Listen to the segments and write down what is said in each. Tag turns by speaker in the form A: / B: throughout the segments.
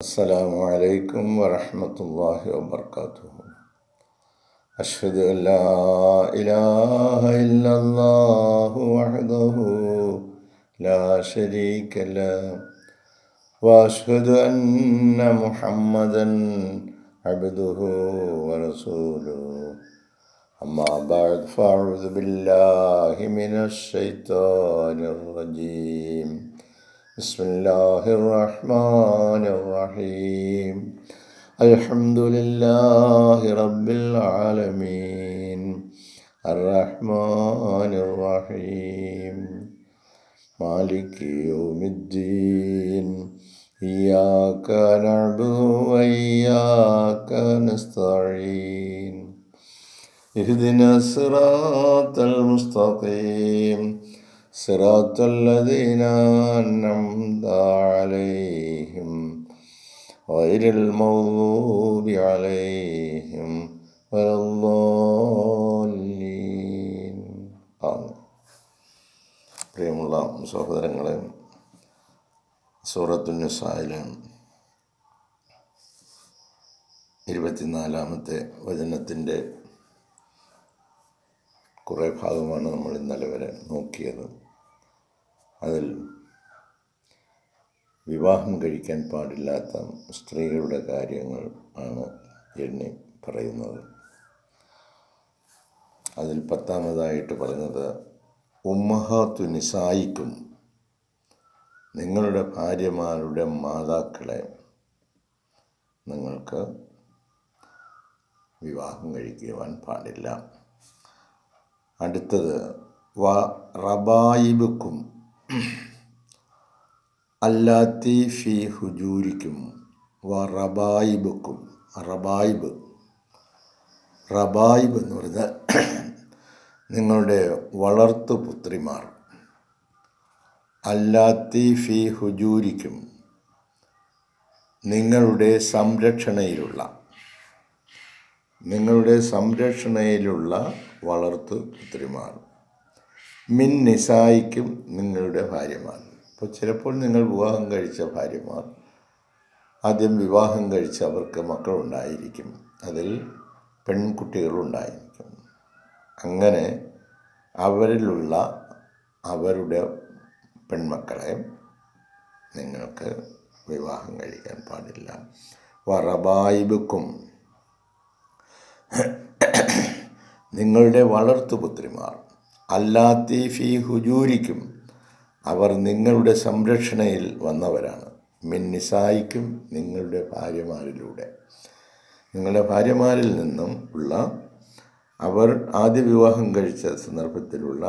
A: അസ്സലാമു അലൈക്കും വറഹ്മത്തുള്ളാഹി വബർക്കാത്തുഹു. അഷ്ഹദു അൻ ലാ ഇലാഹ ഇല്ലല്ലാഹു വഹ്ദഹു ലാ ശരീക ലഹു വഅഷ്ഹദു അന്ന മുഹമ്മദൻ അബ്ദുഹു വറസൂലുഹു. അമ്മാ ബഅദ് ഫഅഊദു ബില്ലാഹി മിനശ് ശൈത്വാനിർ റജീം. ബിസ്മില്ലാഹിർ റഹ്മാനിർ റഹീം. അൽഹംദുലില്ലാഹി റബ്ബിൽ ആലമീൻ അർറഹ്മാനിർ റഹീം മാലികി യൗമിദ്ദീൻ. ഇയ്യാക നഅ്ബുദു വഇയ്യാക നസ്തഈൻ. ഇഹ്ദിനസ് സിറാത്തൽ മുസ്തഖീം സിറാത്തൽ ലദീന അൻഅംത അലൈഹിം ഗൈറിൽ മഗ്ദൂബി അലൈഹിം വലദ്ദാല്ലീൻ. പ്രിയമുള്ള സഹോദരങ്ങളെ, സൂറത്തുൻ നിസായിലെ 24-ാമത്തെ വചനത്തിൻ്റെ കുറേ ഭാഗമാണ് നമ്മൾ ഇന്നലെ വരെ നോക്കിയത്. അതിൽ വിവാഹം കഴിക്കാൻ പാടില്ലാത്ത സ്ത്രീകളുടെ കാര്യങ്ങൾ ആണ് എണ്ണി പറയുന്നത്. അതിൽ 10-ാമതായിട്ട് പറഞ്ഞത് ഉമ്മഹാത്തു നിസായിക്കും, നിങ്ങളുടെ ഭാര്യമാരുടെ മാതാക്കളെ നിങ്ങൾക്ക് വിവാഹം കഴിക്കുവാൻ പാടില്ല. അടുത്തത് റബായിബുക്കും അല്ലാത്തി ഫി ഹുജൂരിക്കും. റബായിബുക്കും, റബായിബ് എന്ന് പറഞ്ഞാൽ നിങ്ങളുടെ വളർത്തു പുത്രിമാർ. അല്ലാത്തി ഫി ഹുജൂരിക്കും, നിങ്ങളുടെ സംരക്ഷണയിലുള്ള വളർത്തു പുത്രിമാർ. മിൻ നിസായിക്കും, നിങ്ങളുടെ ഭാര്യമാർ. അപ്പോൾ ചിലപ്പോൾ നിങ്ങൾ വിവാഹം കഴിച്ച ഭാര്യമാർ ആദ്യം വിവാഹം കഴിച്ച് അവർക്ക് മക്കളുണ്ടായിരിക്കും, അതിൽ പെൺകുട്ടികളുണ്ടായിരിക്കും. അങ്ങനെ അവരിലുള്ള അവരുടെ പെൺമക്കളെ നിങ്ങൾക്ക് വിവാഹം കഴിക്കാൻ പാടില്ല. വറബായിബുക്കും, നിങ്ങളുടെ വളർത്തുപുത്രിമാർ. അല്ലാത്തി ഫി ഹുജൂരിക്കും, അവർ നിങ്ങളുടെ സംരക്ഷണയിൽ വന്നവരാണ്. മിൻ നിസായിക്കും, നിങ്ങളുടെ ഭാര്യമാരിൽ നിന്നും ഉള്ള അവർ ആദ്യ വിവാഹം കഴിച്ച സന്ദർഭത്തിലുള്ള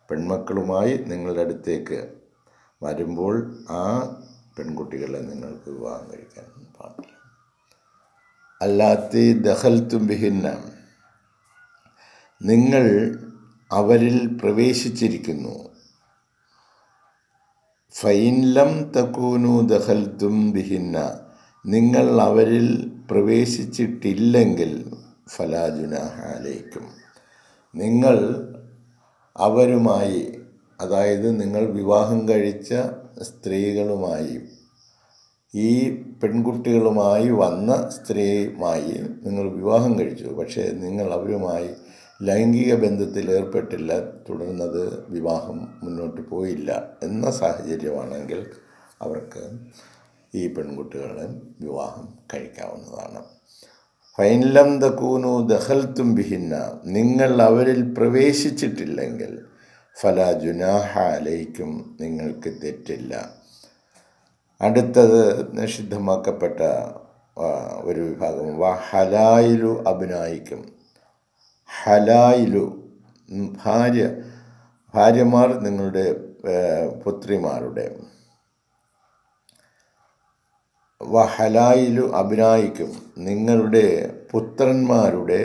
A: പെൺമക്കളുമായി നിങ്ങളുടെ അടുത്തേക്ക് വരുമ്പോൾ ആ പെൺകുട്ടികളെ നിങ്ങൾക്ക് വിവാഹം കഴിക്കാൻ പാടില്ല. അല്ലാത്തി ദഖൽതും ബിഹിന്ന, നിങ്ങൾ അവരിൽ പ്രവേശിച്ചിരിക്കുന്നു. ഫൈൻ ലം തകൂനു ദഖൽതും ബിഹിന്ന, നിങ്ങൾ അവരിൽ പ്രവേശിച്ചിട്ടില്ലെങ്കിൽ ഫലാ ജുനാഹ അലൈക്കും, നിങ്ങൾ അവരുമായി, അതായത് നിങ്ങൾ വിവാഹം കഴിച്ച സ്ത്രീകളുമായി, ഈ പെൺകുട്ടികളുമായി വന്ന സ്ത്രീയുമായി നിങ്ങൾ വിവാഹം കഴിച്ചു, പക്ഷേ നിങ്ങൾ അവരുമായി ലൈംഗിക ബന്ധത്തിൽ ഏർപ്പെട്ടില്ല, തുടർന്നത് വിവാഹം മുന്നോട്ട് പോയില്ല എന്ന സാഹചര്യമാണെങ്കിൽ അവർക്ക് ഈ പെൺകുട്ടികളെ വിവാഹം കഴിക്കാവുന്നതാണ്. ഫൈൻ ലം തകൂനു ദഖൽതും ബിഹിന്ന, നിങ്ങൾ അവരിൽ പ്രവേശിച്ചിട്ടില്ലെങ്കിൽ ഫലാ ജുനാഹ അലൈക്കും, നിങ്ങൾക്ക് തെറ്റില്ല. അടുത്തത് നിഷിദ്ധമാക്കപ്പെട്ട ഒരു വിഭാഗം ഹലായിലു അബ്നായിക്കും. ഹലായിലു, ഭാര്യമാർ നിങ്ങളുടെ പുത്രിമാരുടെ. ഹലായിലു അബ്നായിക്കും, നിങ്ങളുടെ പുത്രന്മാരുടെ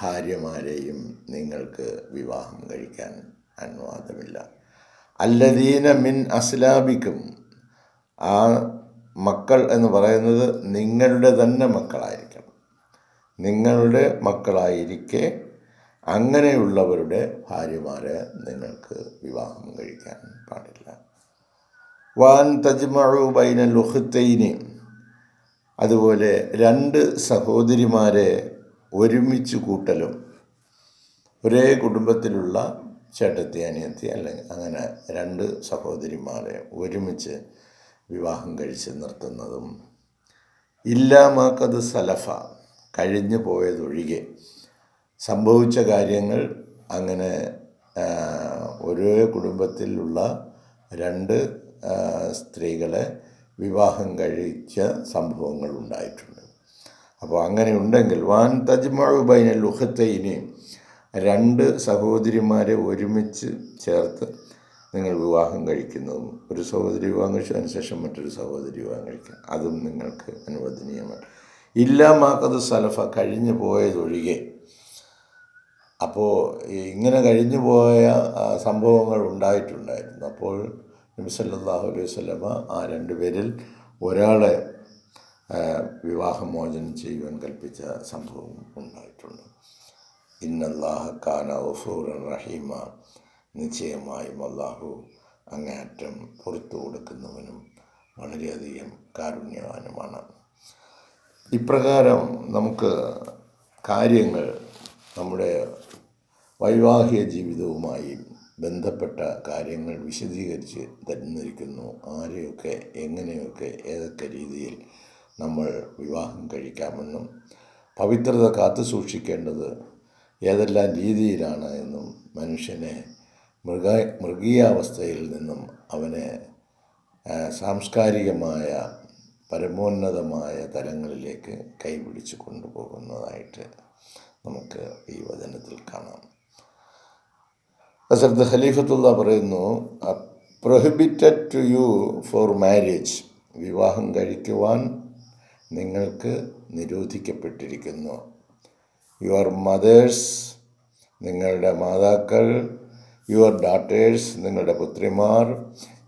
A: ഭാര്യമാരെയും നിങ്ങൾക്ക് വിവാഹം കഴിക്കാൻ അനുവാദമില്ല. അല്ലദീന മിൻ അസ്ലാബിക്കും, ആ മക്കൾ എന്ന് പറയുന്നത് നിങ്ങളുടെ തന്നെ മക്കളായിരിക്കണം. നിങ്ങളുടെ മക്കളായിരിക്കെ അങ്ങനെയുള്ളവരുടെ ഭാര്യമാരെ നിങ്ങൾക്ക് വിവാഹം കഴിക്കാൻ പാടില്ല. വാൻ തജ്മഉ ബൈനൽ ഉഖ്തൈനി, അതുപോലെ രണ്ട് സഹോദരിമാരെ ഒരുമിച്ച് കൂട്ടലും. ഒരേ കുടുംബത്തിലുള്ള ചേട്ടത്തി അനിയത്തി അല്ലെങ്കിൽ അങ്ങനെ രണ്ട് സഹോദരിമാരെ ഒരുമിച്ച് വിവാഹം കഴിച്ച് നിർത്തുന്നതും. ഇല്ലാമാക്കത് സലഫ, കഴിഞ്ഞു പോയതൊഴികെ. സംഭവിച്ച കാര്യങ്ങൾ അങ്ങനെ ഒരേ കുടുംബത്തിലുള്ള രണ്ട് സ്ത്രീകളെ വിവാഹം കഴിച്ച സംഭവങ്ങൾ ഉണ്ടായിട്ടുണ്ട്. അപ്പോൾ അങ്ങനെ ഉണ്ടെങ്കിൽ വാൻ തജ്മഉ ബൈനൽ ഉഖ്തൈനി, രണ്ട് സഹോദരിമാരെ ഒരുമിച്ച് ചേർത്ത് നിങ്ങൾ വിവാഹം കഴിക്കുന്നതും, ഒരു സഹോദരി വിവാഹം കഴിച്ചു അതിനുശേഷം മറ്റൊരു സഹോദരി വിവാഹം കഴിക്കുക, അതും നിങ്ങൾക്ക് അനുവദനീയമാണ്. ഇല്ലാമാക്കത് സലഫ, കഴിഞ്ഞു പോയതൊഴികെ. അപ്പോൾ ഇങ്ങനെ കഴിഞ്ഞു പോയ സംഭവങ്ങൾ ഉണ്ടായിട്ടുണ്ടായിരുന്നു. അപ്പോൾ നബി സല്ലല്ലാഹു അലൈഹി വസല്ലമ ആ രണ്ടുപേരിൽ ഒരാളെ വിവാഹമോചനം ചെയ്യുവാൻ കൽപ്പിച്ച സംഭവം ഉണ്ടായിട്ടുണ്ട്. ഇന്നല്ലാഹ കാന ഗഫൂറൻ റഹീമ, നിശ്ചയമായും അല്ലാഹു അങ്ങേയറ്റം പുറത്തു കൊടുക്കുന്നവനും വളരെയധികം കാരുണ്യവാനുമാണ്. ഇപ്രകാരം നമുക്ക് കാര്യങ്ങൾ നമ്മുടെ വൈവാഹിക ജീവിതവുമായി ബന്ധപ്പെട്ട കാര്യങ്ങൾ വിശദീകരിച്ച് തന്നിരിക്കുന്നു. ആരെയൊക്കെ എങ്ങനെയൊക്കെ ഏതൊക്കെ രീതിയിൽ നമ്മൾ വിവാഹം കഴിക്കാമെന്നും പവിത്രത കാത്തു സൂക്ഷിക്കേണ്ടത് ഏതെല്ലാം രീതിയിലാണ് എന്നും മനുഷ്യനെ മൃഗീയാവസ്ഥയിൽ നിന്നും അവനെ സാംസ്കാരികമായ പരമോന്നതമായ തലങ്ങളിലേക്ക് കൈപിടിച്ച് കൊണ്ടുപോകുന്നതായിട്ട് നമുക്ക് ഈ വചനത്തിൽ കാണാം. ഹസ്രത്ത് ഖലീഫത്തുള്ള പറയുന്നു, prohibited to you for marriage, വിവാഹം കഴിക്കുവാൻ നിങ്ങൾക്ക് നിരോധിക്കപ്പെട്ടിരിക്കുന്നു. യുവർ മദേഴ്സ്, നിങ്ങളുടെ മാതാക്കൾ, യുവർ ഡാറ്റേഴ്സ്, നിങ്ങളുടെ പുത്രിമാർ,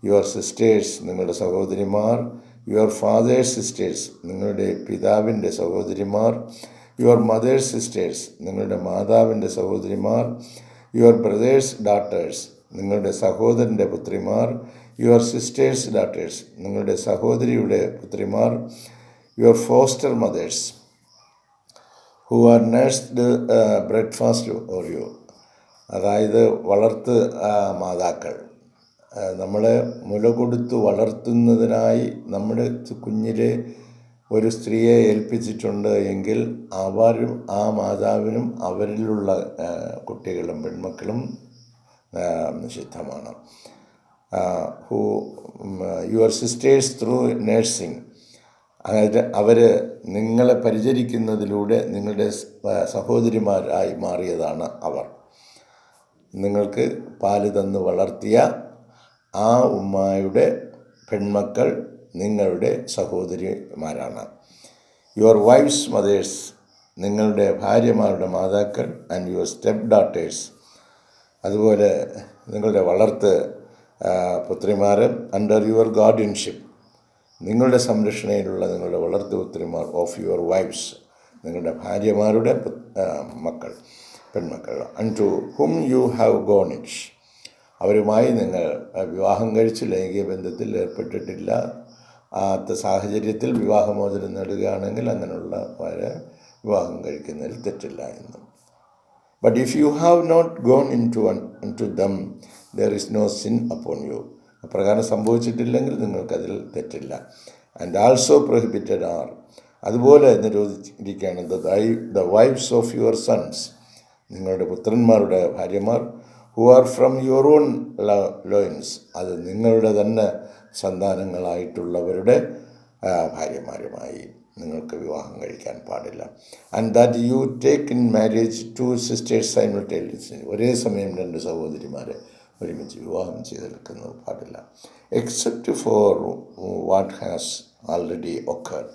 A: യുവർ സിസ്റ്റേഴ്സ്, നിങ്ങളുടെ സഹോദരിമാർ, യുവർ ഫാദേഴ്സ് സിസ്റ്റേഴ്സ്, നിങ്ങളുടെ പിതാവിൻ്റെ സഹോദരിമാർ, യുവർ മദേഴ്സ് സിസ്റ്റേഴ്സ്, നിങ്ങളുടെ മാതാവിൻ്റെ സഹോദരിമാർ, യുവർ ബ്രദേഴ്സ് ഡാറ്റേഴ്സ്, നിങ്ങളുടെ സഹോദരൻ്റെ പുത്രിമാർ, യുവർ സിസ്റ്റേഴ്സ് ഡാറ്റേഴ്സ്, നിങ്ങളുടെ സഹോദരിയുടെ പുത്രിമാർ, your foster mothers who are nursed breakfast or you, അതായത് വളർത്ത് മാതാക്കൾ, നമ്മളെ മുല കൊടുത്ത് വളർത്തുന്നതിനായി നമ്മുടെ കുഞ്ഞിലെ ഒരു സ്ത്രീയെ ഏൽപ്പിച്ചിട്ടുണ്ട് എങ്കിൽ അവരും ആ മാതാവിനും അവരിലുള്ള കുട്ടികളും പെൺമക്കളും നിഷിദ്ധമാണ്. യുവർ സിസ്റ്റേഴ്സ് ത്രൂ നേഴ്സിംഗ്, അതായത് അവർ നിങ്ങളെ പരിചരിക്കുന്നതിലൂടെ നിങ്ങളുടെ സഹോദരിമാരായി മാറിയതാണ് അവർ. നിങ്ങൾക്ക് പാല് തന്ന് വളർത്തിയ ആ ഉമ്മായുടെ പെൺമക്കൾ നിങ്ങളുടെ സഹോദരിമാരാണ്. യുവർ വൈഫ്സ് മദേഴ്സ്, നിങ്ങളുടെ ഭാര്യമാരുടെ മാതാക്കൾ, ആൻഡ് യുവർ സ്റ്റെപ്പ് ഡാറ്റേഴ്സ്, അതുപോലെ നിങ്ങളുടെ വളർത്ത് പുത്രിമാർ, അണ്ടർ യുവർ ഗാർഡിയൻഷിപ്പ്, നിങ്ങളുടെ സംരക്ഷണയിലുള്ള നിങ്ങളുടെ വളർത്തു പുത്രിമാർ, ഓഫ് യുവർ വൈഫ്സ്, നിങ്ങളുടെ ഭാര്യമാരുടെ മക്കൾ, പെൺമക്കൾ, and to whom you have gone it, അവരുമായി നിങ്ങൾ വിവാഹം കഴിച്ച് ലൈംഗിക ബന്ധത്തിൽ ഏർപ്പെട്ടിട്ടില്ല സാഹചര്യത്തിൽ വിവാഹമോചനം നേടുകയാണെങ്കിൽ അങ്ങനെയുള്ളവരെ വിവാഹം കഴിക്കുന്നതിൽ തെറ്റില്ല എന്നും. But if you have not gone into them there is no sin upon you, അപ്രകാരം സംഭവിച്ചിട്ടില്ലെങ്കിൽ നിങ്ങൾക്കതിൽ തെറ്റില്ല. ആൻഡ് ആൾസോ പ്രൊഹിബിറ്റഡ് ആർ, അതുപോലെ നിരോധിച്ചിരിക്കുകയാണ് the wives of your sons, നിങ്ങളുടെ പുത്രന്മാരുടെ ഭാര്യമാർ, who are from your own loins, അത് നിങ്ങളുടെ തന്നെ സന്താനങ്ങളായിട്ടുള്ളവരുടെ ഭാര്യമാരുമായി നിങ്ങൾക്ക് വിവാഹം കഴിക്കാൻ പാടില്ല. And that you take in marriage two sisters simultaneously, ഒരേ സമയം രണ്ട് സഹോദരിമാരെ ഒരുമിച്ച് വിവാഹം ചെയ്തെടുക്കുന്നത് പാടില്ല. Except for what has already occurred,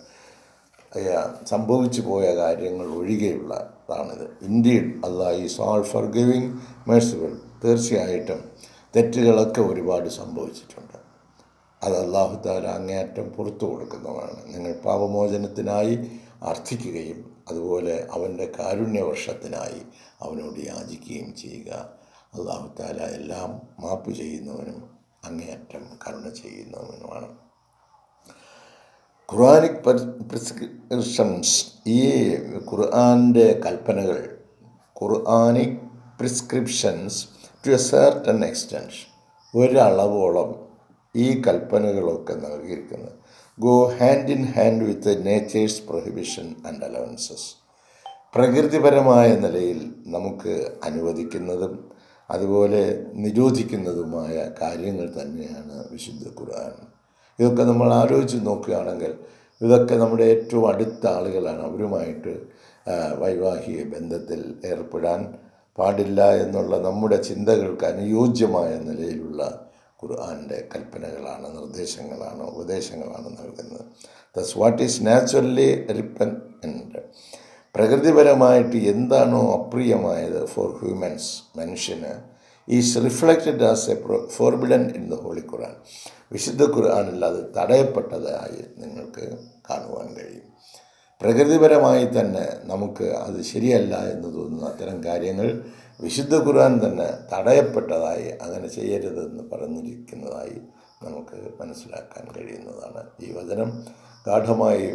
A: സംഭവിച്ചു പോയ കാര്യങ്ങൾ ഒഴികെയുള്ളതാണിത്. Indeed Allah is all forgiving merciful, തീർച്ചയായിട്ടും തെറ്റുകളൊക്കെ ഒരുപാട് സംഭവിച്ചിട്ടുണ്ട്. അത് അല്ലാഹു തആല അങ്ങേയറ്റം പുറത്തു കൊടുക്കുന്നതാണ്. നിങ്ങൾ പാപമോചനത്തിനായി അർത്ഥിക്കുകയും അതുപോലെ അവൻ്റെ കാരുണ്യവർഷത്തിനായി അവനോട് യാചിക്കുകയും ചെയ്യുക. അല്ലാഹു തആല എല്ലാം മാപ്പ് ചെയ്യുന്നവനും അങ്ങേയറ്റം കരുണ ചെയ്യുന്നവനുമാണ്. ഖുർആനിക് പ്രിസ്ക്രിപ്ഷൻസ്, ഈ ഖുർആൻ്റെ കൽപ്പനകൾ, Quranic prescriptions to a certain extent, ഒരളവോളം ഈ കൽപ്പനകളൊക്കെ നൽകിയിരിക്കുന്നത് go hand in hand with nature's prohibition and allowances. പ്രകൃതിപരമായ നിലയിൽ നമുക്ക് അനുവദിക്കുന്നതും അതുപോലെ നിരോധിക്കുന്നതുമായ കാര്യങ്ങൾ തന്നെയാണ് വിശുദ്ധ ഖുർആൻ. ഇതൊക്കെ നമ്മൾ ആലോചിച്ച് നോക്കുകയാണെങ്കിൽ ഇതൊക്കെ നമ്മുടെ ഏറ്റവും അടുത്ത ആളുകളാണ്. അവരുമായിട്ട് വൈവാഹിക ബന്ധത്തിൽ ഏർപ്പെടാൻ പാടില്ല എന്നുള്ള നമ്മുടെ ചിന്തകൾക്ക് അനുയോജ്യമായ നിലയിലുള്ള ഖുർആൻ്റെ കൽപ്പനകളാണ്, നിർദ്ദേശങ്ങളാണ്, ഉപദേശങ്ങളാണ് നൽകുന്നത്. Thus what is naturally repugnant, പ്രകൃതിപരമായിട്ട് എന്താണോ അപ്രിയമായത് ഫോർ ഹ്യൂമൻസ്, മനുഷ്യന്, is reflected as a forbidden in the holy Quran. വിശുദ്ധ ഖുർആനിൽ അത് തടയപ്പെട്ടതായി നിങ്ങൾക്ക് കാണുവാൻ കഴിയും. പ്രകൃതിപരമായി തന്നെ നമുക്ക് അത് ശരിയല്ല എന്ന് തോന്നുന്ന അത്തരം കാര്യങ്ങൾ വിശുദ്ധ ഖുർആൻ തന്നെ തടയപ്പെട്ടതായി, അങ്ങനെ ചെയ്യരുതെന്ന് പറഞ്ഞിരിക്കുന്നതായി നമുക്ക് മനസ്സിലാക്കാൻ കഴിയുന്നതാണ്. ഈ വചനം ഗാഢമായി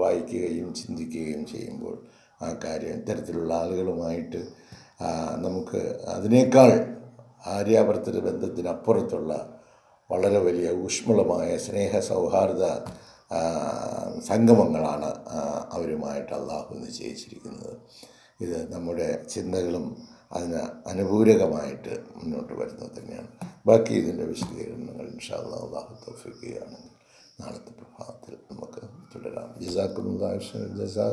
A: വായിക്കുകയും ചിന്തിക്കുകയും ചെയ്യുമ്പോൾ ആ കാര്യം ഇത്തരത്തിലുള്ള ആളുകളുമായിട്ട് നമുക്ക് അതിനേക്കാൾ ഭാര്യാഭർത്തൃ ബന്ധത്തിനപ്പുറത്തുള്ള വളരെ വലിയ ഊഷ്മളമായ സ്നേഹ സൗഹാർദ്ദ സംഗമങ്ങളാണ് അവരുമായിട്ട് അള്ളാഹു നിശ്ചയിച്ചിരിക്കുന്നത്. ഇത് നമ്മുടെ ചിന്തകളും അതിന് അനുപൂരകമായിട്ട് മുന്നോട്ട് വരുന്നത് തന്നെയാണ്. ബാക്കി ഇതിൻ്റെ വിശദീകരണങ്ങൾ ഇൻഷാ അല്ലാഹ് അള്ളാഹു തൗഫീഖ് ചെയ്യുകയാണെങ്കിൽ നാളത്തെ പ്രഭാതത്തിൽ നമുക്ക് തുടരാം. ജസാക്കുമുല്ലാഹ് ഖൈറൻ ജസാ.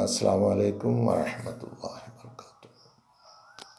A: അസ്സലാമു അലൈക്കും വറഹ്മത്തുള്ളാഹി.